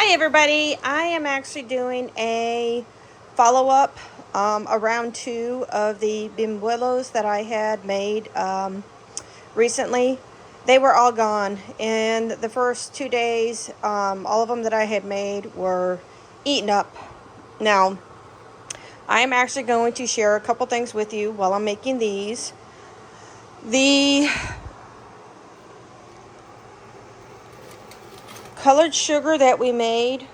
Hi everybody, I am actually doing a follow-up, a round 2 of the Buñuelos that I had made recently. They were all gone, and the first 2 days, all of them that I had made were eaten up. Now, I am actually going to share a couple things with you while I'm making these. The colored sugar that we made,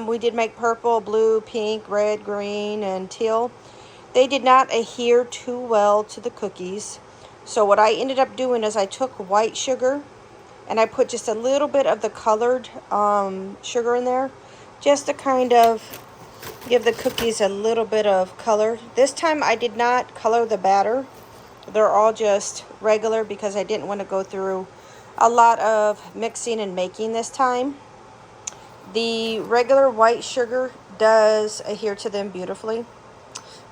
we did make purple, blue, pink, red, green, and teal. They did not adhere too well to the cookies. So what I ended up doing is I took white sugar and I put just a little bit of the colored sugar in there, just to kind of give the cookies a little bit of color. This time I did not color the batter. They're all just regular because I didn't want to go through a lot of mixing and making this time. The regular white sugar does adhere to them beautifully.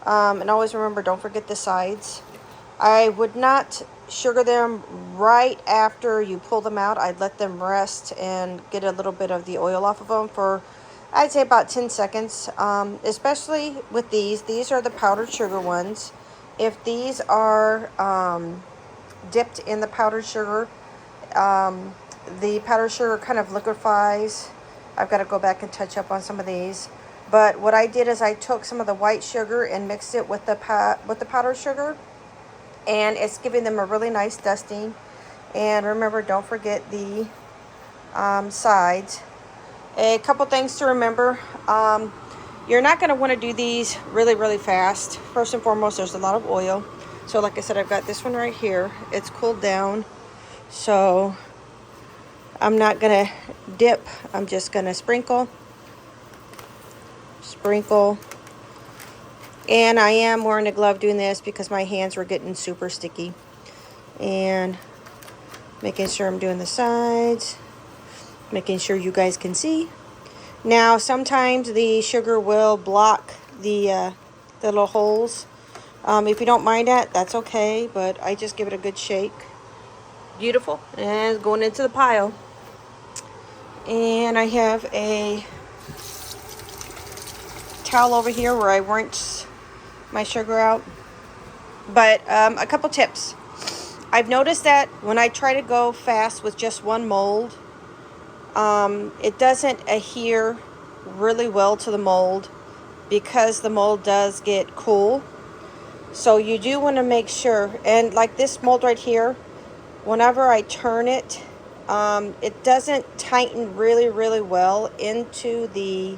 And always remember, don't forget the sides. I would not sugar them right after you pull them out. I'd let them rest and get a little bit of the oil off of them for, I'd say, about 10 seconds. Especially with these. These are the powdered sugar ones. If these are dipped in the powdered sugar, the powdered sugar kind of liquefies. I've got to go back and touch up on some of these. But what I did is I took some of the white sugar and mixed it with the powdered sugar, and it's giving them a really nice dusting. And remember, don't forget the sides. A couple things to remember. You're not going to want to do these really fast. First and foremost, there's a lot of oil. So like I said, I've got this one right here. It's cooled down. So I'm not going to dip. I'm just going to sprinkle. And I am wearing a glove doing this because my hands were getting super sticky. And making sure I'm doing the sides. Making sure you guys can see. Now, sometimes the sugar will block the little holes. If you don't mind that, that's okay. But I just give it a good shake. Beautiful. And it's going into the pile. And I have a towel over here where I rinse my sugar out. But a couple tips. I've noticed that when I try to go fast with just one mold, it doesn't adhere really well to the mold because the mold does get cool. So you do want to make sure, and like this mold right here, whenever I turn it, it doesn't tighten really well into the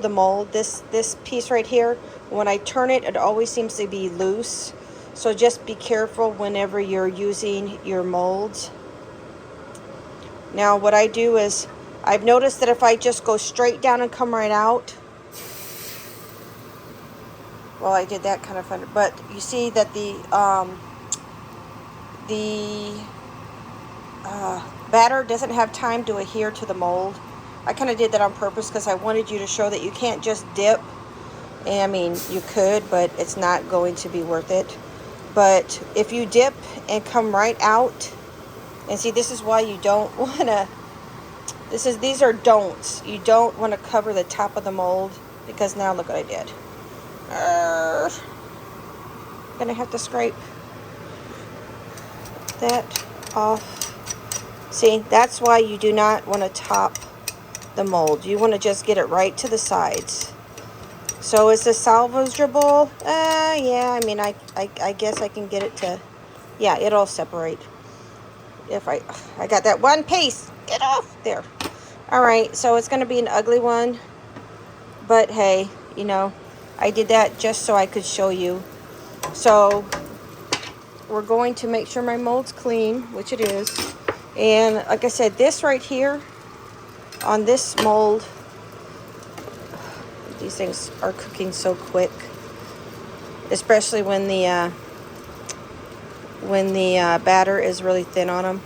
mold. This piece right here, when I turn it, it always seems to be loose. So just be careful whenever you're using your molds. Now what I do is, I've noticed that if I just go straight down and come right out, well, I did that kind of fun, but you see that the batter doesn't have time to adhere to the mold. I kind of did that on purpose because I wanted you to show that you can't just dip. I mean, you could, but it's not going to be worth it. But if you dip and come right out, and see, this is why you don't want to, these are don'ts. You don't want to cover the top of the mold, because now look what I did. Gonna have to scrape that off. See, that's why you do not want to top the mold. You want to just get it right to the sides. So is this salvageable? Yeah, I mean, I guess I can get it to, yeah, it'll separate. If I got that one piece. Get off there. All right, so it's going to be an ugly one. But hey, you know, I did that just so I could show you. So we're going to make sure my mold's clean, which it is. And like I said, this right here, on this mold, these things are cooking so quick. Especially when the batter is really thin on them.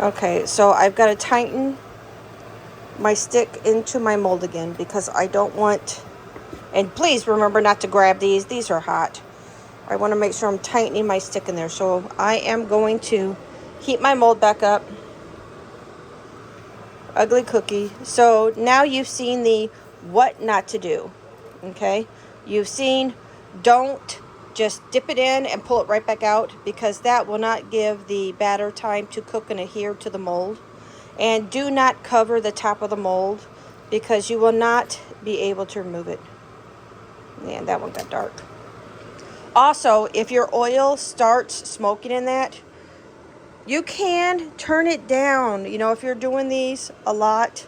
Okay, so I've got to tighten my stick into my mold again because I don't want, and please remember not to grab these. These are hot. I want to make sure I'm tightening my stick in there. So I am going to Heat my mold back up. Ugly cookie. So now you've seen the what not to do. Okay? You've seen don't just dip it in and pull it right back out, because that will not give the batter time to cook and adhere to the mold. And do not cover the top of the mold, because you will not be able to remove it. Man, that one got dark. Also, if your oil starts smoking in that, you can turn it down. You know, if you're doing these a lot,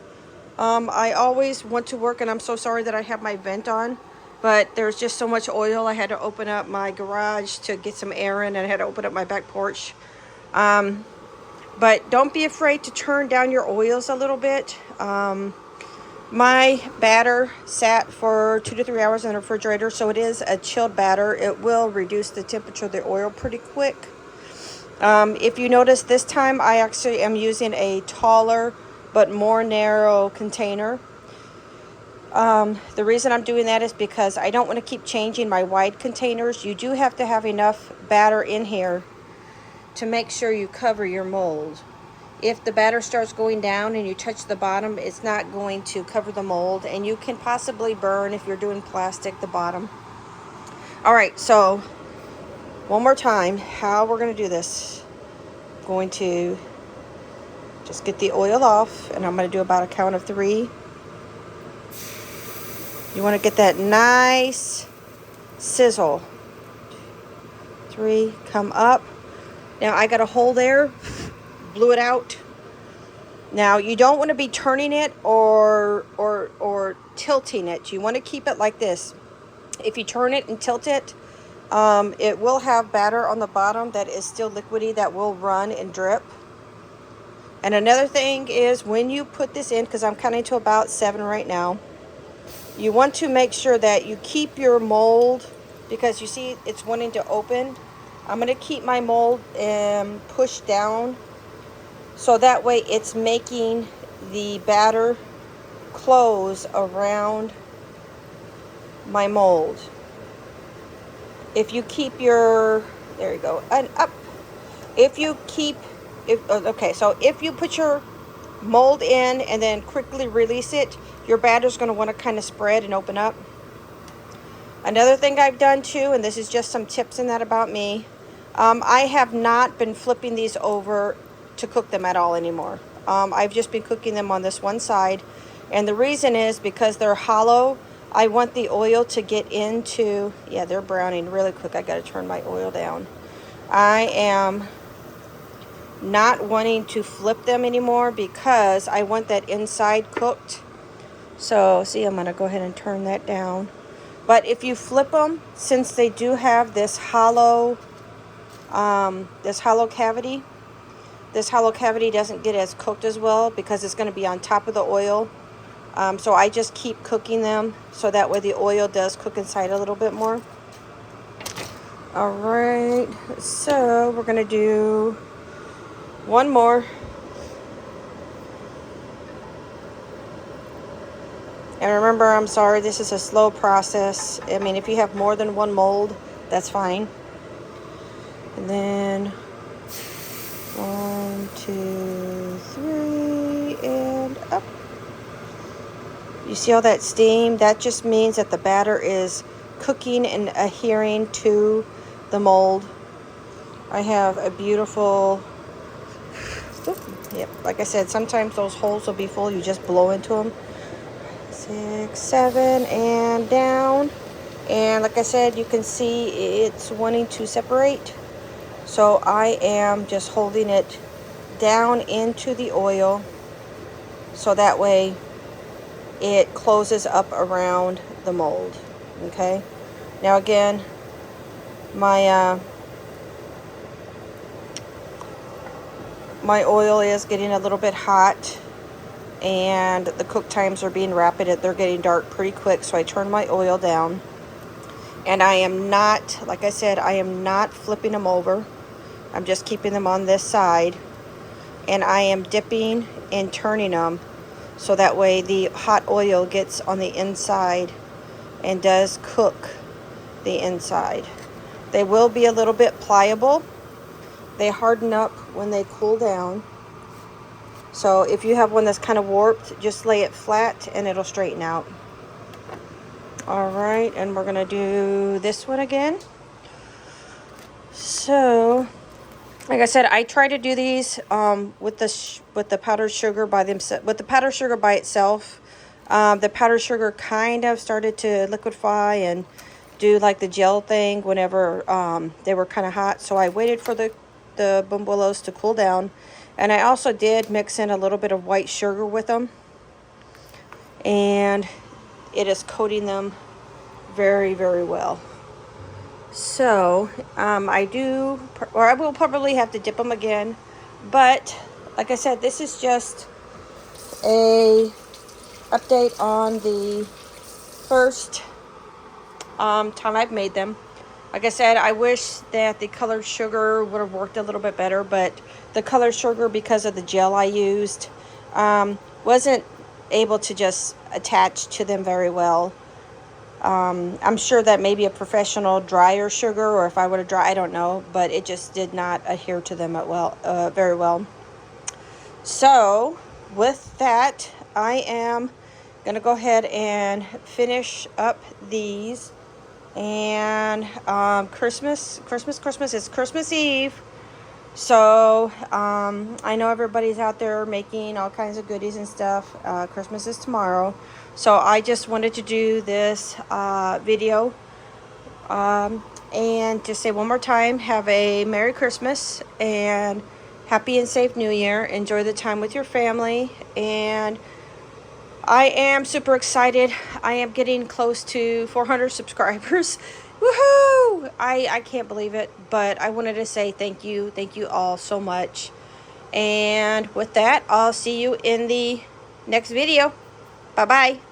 I always want to work, and I'm so sorry that I have my vent on, but there's just so much oil. I had to open up my garage to get some air in, and I had to open up my back porch. But don't be afraid to turn down your oils a little bit. My batter sat for 2 to 3 hours in the refrigerator, so it is a chilled batter. It will reduce the temperature of the oil pretty quick. If you notice, this time I actually am using a taller but more narrow container. The reason I'm doing that is because I don't want to keep changing my wide containers. You do have to have enough batter in here to make sure you cover your mold. If the batter starts going down and you touch the bottom, it's not going to cover the mold, and you can possibly burn, if you're doing plastic, the bottom. All right, so one more time, how we're going to do this. Going to just get the oil off, and I'm going to do about a count of 3. You want to get that nice sizzle. 3, come up. Now I got a hole there, blew it out. Now you don't want to be turning it or tilting it. You want to keep it like this. If you turn it and tilt it, it will have batter on the bottom that is still liquidy, that will run and drip. And another thing is, when you put this in, because I'm counting to about 7 right now, you want to make sure that you keep your mold, because you see it's wanting to open. I'm going to keep my mold pushed down, so that way it's making the batter close around my mold. If you keep your, there you go, and up. If you keep, okay, so if you put your mold in and then quickly release it, your batter's going to want to kind of spread and open up. Another thing I've done too, and this is just some tips in that about me, I have not been flipping these over to cook them at all anymore. I've just been cooking them on this one side, and the reason is because they're hollow. I want the oil to get into, yeah, they're browning really quick. I got to turn my oil down. I am not wanting to flip them anymore because I want that inside cooked. So see, I'm going to go ahead and turn that down. But if you flip them, since they do have this hollow cavity, this hollow cavity doesn't get as cooked as well because it's going to be on top of the oil. So I just keep cooking them so that way the oil does cook inside a little bit more. All right, so we're going to do one more. And remember, I'm sorry, this is a slow process. I mean, if you have more than one mold, that's fine. And then 1, 2, 3, and up. You see all that steam? That just means that the batter is cooking and adhering to the mold. I have a beautiful, yep, like I said, sometimes those holes will be full. You just blow into them. 6, 7, and down. And like I said, you can see it's wanting to separate. So I am just holding it down into the oil so that way it closes up around the mold. Okay. Now again, my oil is getting a little bit hot, and the cook times are being rapid. They're getting dark pretty quick, so I turn my oil down. And I am not, like I said, I am not flipping them over. I'm just keeping them on this side. And I am dipping and turning them so that way the hot oil gets on the inside and does cook the inside. They will be a little bit pliable, they harden up when they cool down. So if you have one that's kind of warped, just lay it flat and it'll straighten out. All right, and we're gonna do this one again. So, like I said, I try to do these with the powdered sugar by themselves. With the powdered sugar by itself, the powdered sugar kind of started to liquefy and do like the gel thing whenever they were kind of hot. So I waited for the Buñuelos to cool down, and I also did mix in a little bit of white sugar with them, and it is coating them very, very well. So I will probably have to dip them again, but like I said, this is just a update on the first time I've made them. Like I said, I wish that the colored sugar would have worked a little bit better, but the colored sugar, because of the gel I used, wasn't able to just attach to them very well. I'm sure that maybe a professional dryer sugar, or if I would have dry, I don't know, but it just did not adhere to them very well. So with that, I am gonna go ahead and finish up these. And Christmas, it's Christmas Eve. So I know everybody's out there making all kinds of goodies and stuff. Christmas is tomorrow. So I just wanted to do this video and just say one more time, have a Merry Christmas and Happy and safe New Year. Enjoy the time with your family. And I am super excited. I am getting close to 400 subscribers. Woohoo! I can't believe it, but I wanted to say thank you all so much. And with that, I'll see you in the next video. Bye-bye.